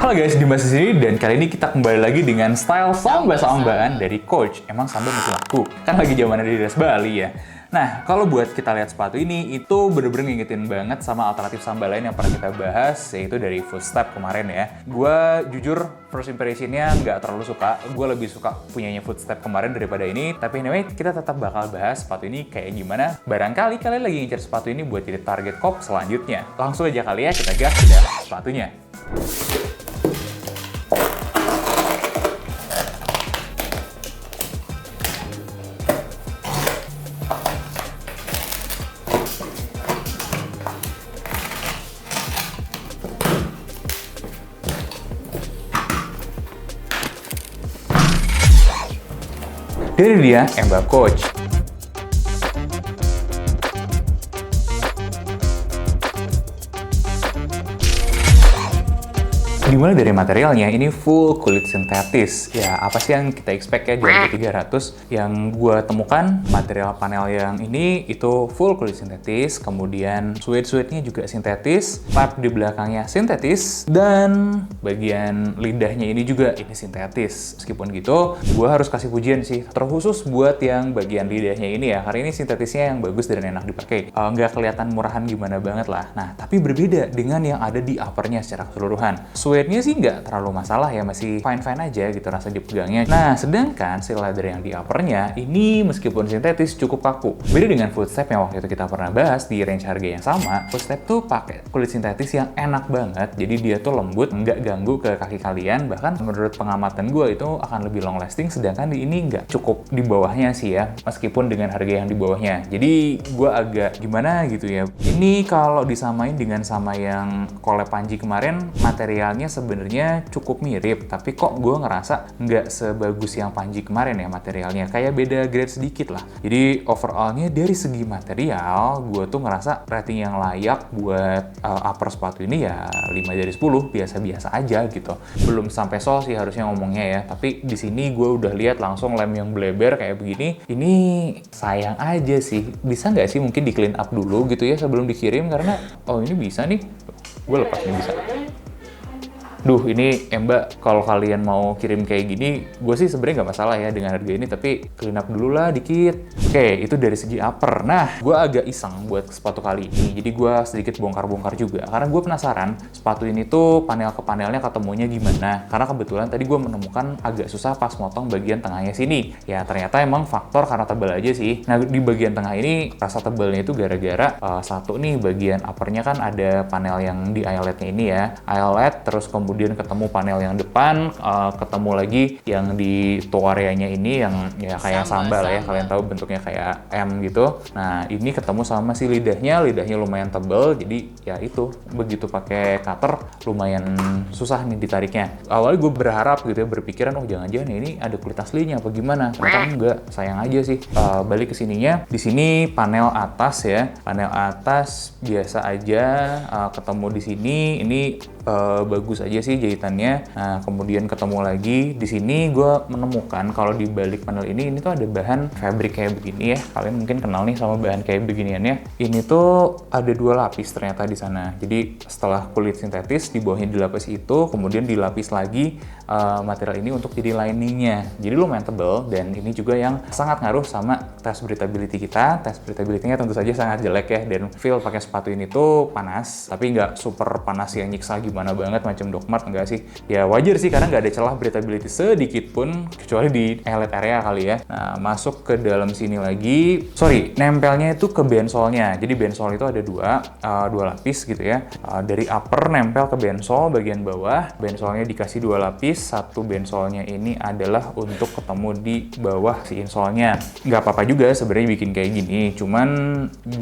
Halo guys, Dimas di sini dan kali ini kita kembali lagi dengan style samba-sambaan dari Coach. Emang samba masih laku? Kan lagi zamannya di Res Bali ya. Nah, kalau buat kita lihat sepatu ini, itu bener-bener ngingetin banget sama alternatif samba lain yang pernah kita bahas, yaitu dari Footstep kemarin ya. Gue jujur, first impression-nya nggak terlalu suka. Gue lebih suka punyanya Footstep kemarin daripada ini. Tapi anyway, kita tetap bakal bahas sepatu ini kayak gimana. Barangkali kalian lagi ngincer sepatu ini buat jadi target kop selanjutnya. Langsung aja kali ya, kita gas ke dalam sepatunya. Dari dia, Emba Coach. Dimulai dari materialnya, ini full kulit sintetis. Ya, apa sih yang kita expect ya di harga 300? Yang gue temukan, material panel yang ini itu full kulit sintetis, kemudian suede-suede-nya juga sintetis, part di belakangnya sintetis, dan bagian lidahnya ini juga ini sintetis. Meskipun gitu, gue harus kasih pujian sih, terkhusus buat yang bagian lidahnya ini ya, karena ini sintetisnya yang bagus dan enak dipakai. Nggak kelihatan murahan gimana banget lah. Nah, tapi berbeda dengan yang ada di uppernya secara keseluruhan. Suede-nya sih nggak terlalu masalah ya, masih fine-fine aja gitu rasa dipegangnya. Nah, sedangkan si leather yang di uppernya ini meskipun sintetis cukup kaku. Beda dengan Footstep yang waktu itu kita pernah bahas di range harga yang sama, Footstep tuh pakai kulit sintetis yang enak banget. Jadi dia tuh lembut, nggak ganggu ke kaki kalian. Bahkan menurut pengamatan gue itu akan lebih long lasting, sedangkan di ini nggak cukup di bawahnya sih ya, meskipun dengan harga yang di bawahnya. Jadi gue agak gimana gitu ya. Ini kalau disamain dengan sama yang collab Panji kemarin, materialnya sebenarnya cukup mirip, tapi kok gue ngerasa nggak sebagus yang Panji kemarin ya materialnya. Kayak beda grade sedikit lah. Jadi overallnya dari segi material, gue tuh ngerasa rating yang layak buat upper sepatu ini ya 5 dari 10, biasa-biasa aja gitu. Belum sampai sol sih harusnya ngomongnya ya, tapi di sini gue udah lihat langsung lem yang bleber kayak begini. Ini sayang aja sih. Bisa nggak sih mungkin di clean up dulu gitu ya sebelum dikirim, karena oh ini bisa nih. Gue lepas nih bisa. Duh, ini Emba, kalau kalian mau kirim kayak gini, gue sih sebenarnya nggak masalah ya dengan harga ini, tapi clean up dulu lah dikit. Oke, itu dari segi upper. Nah, gue agak iseng buat sepatu kali ini, jadi gue sedikit bongkar-bongkar juga. Karena gue penasaran, sepatu ini tuh panel ke panelnya ketemunya gimana. Karena kebetulan tadi gue menemukan agak susah pas motong bagian tengahnya sini. Ya, ternyata emang faktor karena tebal aja sih. Nah, di bagian tengah ini, rasa tebalnya itu gara-gara satu nih, bagian uppernya kan ada panel yang di eyeletnya ini ya. Eyelet, terus kemudian ketemu panel yang depan, ketemu lagi yang di toe area-nya ini yang ya kayak sambal ya, kalian tahu bentuknya kayak M gitu. Nah, ini ketemu sama si lidahnya lumayan tebal, jadi ya itu, begitu pakai cutter lumayan susah nih ditariknya. Awalnya gue berharap gitu ya, berpikiran oh jangan-jangan ini ada kulit aslinya apa gimana. Ternyata enggak, sayang aja sih. Balik ke sininya, di sini panel atas ya, panel atas biasa aja, ketemu di sini, ini bagus aja sih jahitannya. Nah, kemudian ketemu lagi di sini gue menemukan kalau di balik panel ini tuh ada bahan fabric kayak begini ya. Kalian mungkin kenal nih sama bahan kayak beginiannya. Ini tuh ada 2 lapis ternyata di sana. Jadi setelah kulit sintetis di bawahnya dilapis itu, kemudian dilapis lagi material ini untuk jadi liningnya. Jadi lumayan tebal, dan ini juga yang sangat ngaruh sama tes breathability kita. Tes breathability-nya tentu saja sangat jelek ya, dan feel pakai sepatu ini tuh panas, tapi nggak super panas yang nyiksa gimana banget macam Docmart, enggak sih. Ya wajar sih karena nggak ada celah breathability sedikit pun, kecuali di eyelet area kali ya. Nah, masuk ke dalam sini lagi, nempelnya itu ke bensole-nya. Jadi bensole itu ada dua lapis gitu ya. Dari upper nempel ke bensole bagian bawah, bensole-nya dikasih 2 lapis. Satu bensole-nya ini adalah untuk ketemu di bawah si insole-nya. Nggak apa-apa juga sebenarnya bikin kayak gini, cuman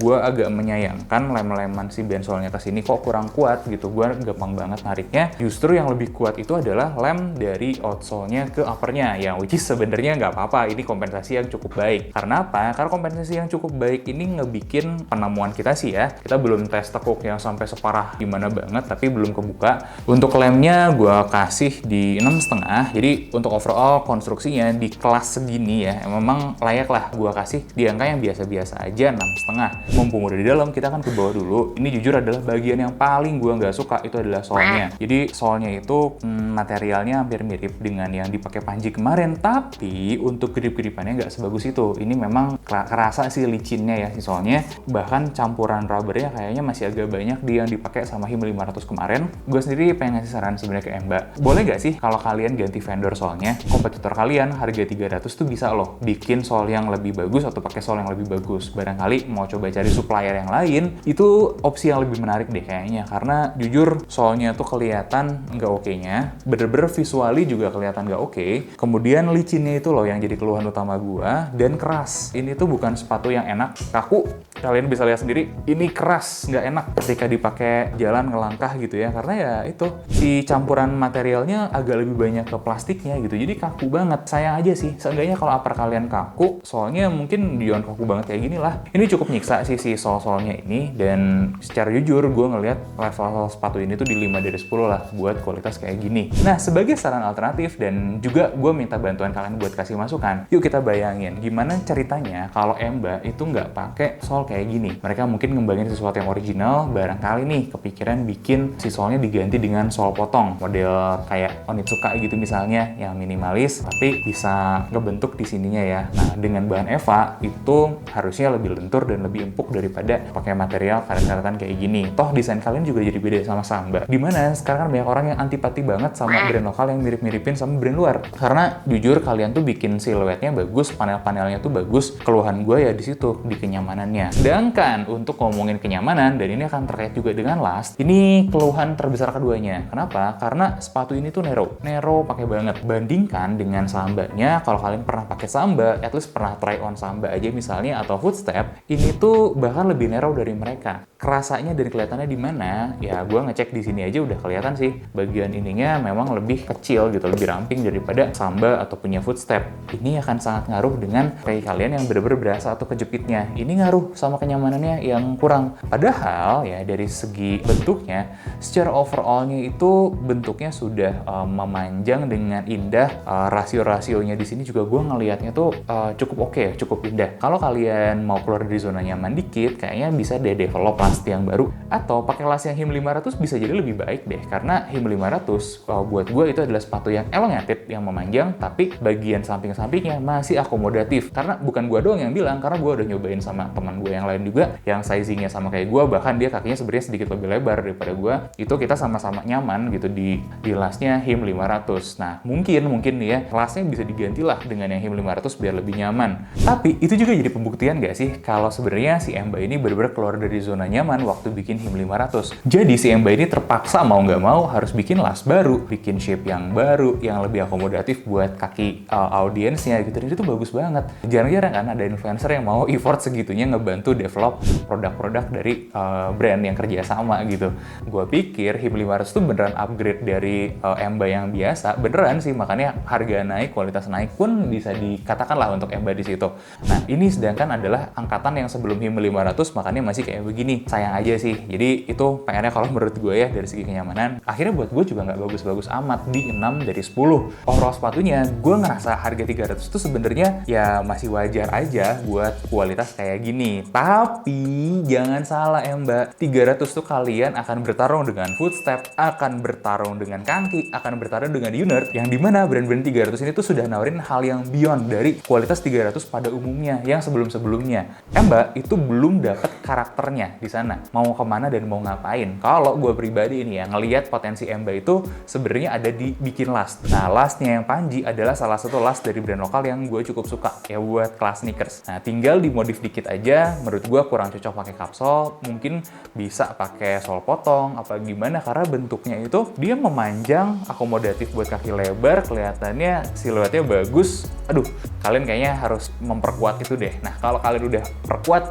gue agak menyayangkan lem-leman si bensole-nya ke sini kok kurang kuat gitu. Gue gampang banget nariknya. Justru yang lebih kuat itu adalah lem dari outsole-nya ke upper-nya, yang which is sebenarnya nggak apa-apa, ini kompensasi yang cukup baik. Karena Kenapa? Karena kompensasi yang cukup baik ini ngebikin penemuan kita sih ya. Kita belum tes tekuk yang sampai separah gimana banget, tapi belum kebuka. Untuk lemnya gue kasih di 6,5. Jadi untuk overall konstruksinya di kelas segini ya, memang layak lah gue kasih di angka yang biasa-biasa aja 6,5. Mumpung udah di dalam, kita kan ke bawah dulu. Ini jujur adalah bagian yang paling gue nggak suka, itu adalah solnya. Jadi solnya itu materialnya hampir mirip dengan yang dipakai Panji kemarin, tapi untuk grip-gripannya nggak sebagus itu. Ini memang kerasa sih licinnya ya si solnya. Bahkan campuran rubbernya kayaknya masih agak banyak di yang dipakai sama HIM 500 kemarin. Gue sendiri pengen ngasih saran sebenarnya ke Emba. Boleh nggak sih kalau kalian ganti vendor solnya? Kompetitor kalian harga 300 tuh bisa loh bikin sol yang lebih bagus atau pakai sol yang lebih bagus. Barangkali mau coba cari supplier yang lain, itu opsi yang lebih menarik deh kayaknya. Karena jujur solnya tuh kelihatan nggak oke-nya. Bener-bener visually juga kelihatan nggak oke. Kemudian licinnya itu loh yang jadi keluhan utama gua, dan keras. Ini tuh bukan sepatu yang enak, kaku. Kalian bisa lihat sendiri, ini keras, nggak enak ketika dipakai jalan ngelangkah gitu ya. Karena ya itu, si campuran materialnya agak lebih banyak ke plastiknya gitu. Jadi kaku banget. Sayang aja sih, seenggaknya kalau upper kalian kaku, solnya mungkin beyond kaku banget kayak gini lah. Ini cukup nyiksa sih si sol-solnya ini, dan secara jujur gue ngelihat level sepatu ini tuh di 5 dari 10 lah buat kualitas kayak gini. Nah, sebagai saran alternatif dan juga gue minta bantuan kalian buat kasih masukan, yuk kita bayangin gimana ceritanya kalau Emba itu nggak pakai sol kayak gini. Mereka mungkin ngembangin sesuatu yang original, barangkali nih kepikiran bikin si solnya diganti dengan sol potong, model kayak Onitsuka gitu misalnya, yang minimalis tapi bisa ngebentuk di sininya ya. Nah, dengan bahan EVA itu harusnya lebih lentur dan lebih empuk daripada pakai material karet-karetan kayak gini. Toh desain kalian juga jadi beda sama Samba. Dimana sekarang kan banyak orang yang antipati banget sama brand lokal yang mirip-miripin sama brand luar. Karena jujur kalian tuh bikin siluetnya bagus, panel-panelnya tuh bagus. Keluhan gue ya di situ, di kenyamanannya. Sedangkan untuk ngomongin kenyamanan, dan ini akan terkait juga dengan last, ini keluhan terbesar keduanya. Kenapa? Karena sepatu ini tuh Nero pakai banget. Bandingkan dengan Sambanya, kalau kalian pernah pakai Samba, at least pernah try on Samba aja misalnya, atau Footstep, ini tuh bahkan lebih narrow dari mereka. Kerasanya dan kelihatannya di mana? Ya gue ngecek di sini aja udah kelihatan sih. Bagian ininya memang lebih kecil gitu, lebih ramping daripada Samba atau punya Footstep. Ini akan sangat ngaruh dengan kaki kalian yang bener-bener berasa atau kejepitnya. Ini ngaruh sama kenyamanannya yang kurang. Padahal ya dari segi bentuknya, secara overallnya itu bentuknya sudah memanjang dengan indah. Rasio-rasionya di sini juga gue ngelihatnya tuh cukup oke, cukup indah. Kalau kalian mau keluar dari zona nyaman dikit, kayaknya bisa deh develop las yang baru, atau pakai las yang HIM 500 bisa jadi lebih baik deh. Karena HIM 500 buat gue itu adalah sepatu yang elongated, yang memanjang, tapi bagian samping-sampingnya masih akomodatif. Karena bukan gue doang yang bilang, karena gue udah nyobain sama teman gue yang lain juga, yang sizingnya sama kayak gue, bahkan dia kakinya sebenarnya sedikit lebih lebar daripada gue. Itu kita sama-sama nyaman gitu di lasnya HIM 500. Nah, mungkin nih ya, lasnya bisa digantilah dengan yang HIM 500 biar lebih nyaman. Tapi itu juga jadi pembuktian gak sih kalau sebenarnya si Emba ini benar-benar keluar dari zona nyaman waktu bikin HIM 500. Jadi si Emba ini terpaksa mau nggak mau harus bikin las baru, bikin shape yang baru, yang lebih akomodatif buat kaki audiensnya gitu. Dan itu bagus banget. Jarang-jarang kan ada influencer yang mau effort segitunya ngebantu develop produk-produk dari brand yang kerja sama gitu. Gue pikir HIM 500 tuh beneran upgrade dari Emba yang biasa. Beneran sih, makanya harga naik, kualitas naik pun bisa dikatakan lah untuk Emba di situ. Nah, ini sedangkan adalah angkatan yang sebelum HIM 500, makanya masih kayak begini. Sayang aja sih. Jadi itu PR-nya kalau menurut gue ya dari segi kenyamanan. Akhirnya buat gue juga nggak bagus-bagus amat, di 6 dari 10. Overall sepatunya, gue ngerasa harga 300 itu sebenarnya ya masih wajar aja buat kualitas kayak gini. Tapi jangan salah Emba, 300 tuh kalian akan bertarung dengan Footstep, akan bertarung dengan Kanki, akan bertarung dengan Unert, yang dimana brand-brand 300 ini tuh sudah nawarin hal yang beyond dari kualitas 300 pada umumnya, yang sebelum-sebelumnya. Emba itu belum dapat karakternya di sana, mau kemana dan mau ngapain. Kalau gue pribadi ini ya, ngelihat potensi Emba itu sebenarnya ada di bikin las. Nah, lasnya yang Panji adalah salah satu las dari brand lokal yang gue cukup suka, ya buat kelas sneakers. Nah, tinggal dimodif dikit aja, menurut gue kurang cocok pakai kapsul, mungkin bisa pakai sol potong, apa gimana, karena bentuknya itu dia memanjang, akomodatif buat kaki lebar, kelihatannya siluetnya bagus. Aduh, kalian kayaknya harus memperkuat itu deh. Nah, kalau kalian udah perkuat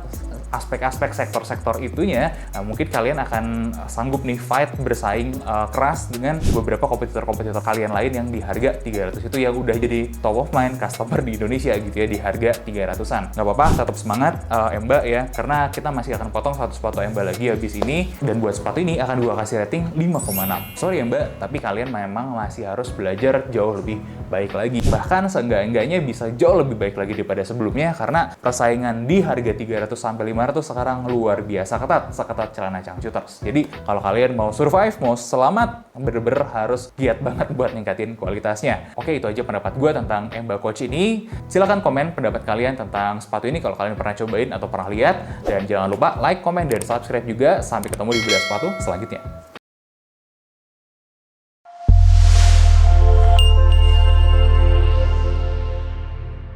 aspek-aspek sektor-sektor itunya, mungkin kalian akan sanggup nih fight bersaing keras dengan beberapa kompetitor-kompetitor kalian lain yang di harga 300 itu yang udah jadi top of mind customer di Indonesia gitu ya, di harga 300-an. Nggak apa-apa, tetap semangat Emba ya, karena kita masih akan potong satu sepatu Emba lagi habis ini, dan buat sepatu ini akan gua kasih rating 5,6. Sorry Emba, tapi kalian memang masih harus belajar jauh lebih baik lagi. Bahkan seenggak-enggaknya bisa jauh lebih baik lagi daripada sebelumnya, karena persaingan di harga 300 sampai 500 sekarang luar biasa ketat, seketat celana Changcuters. Jadi kalau kalian mau survive, mau selamat, bener-bener harus giat banget buat ningkatin kualitasnya. Oke, itu aja pendapat gue tentang Emba Coach ini. Silahkan komen pendapat kalian tentang sepatu ini kalau kalian pernah cobain atau pernah lihat. Dan jangan lupa like, komen, dan subscribe juga. Sampai ketemu di video sepatu selanjutnya.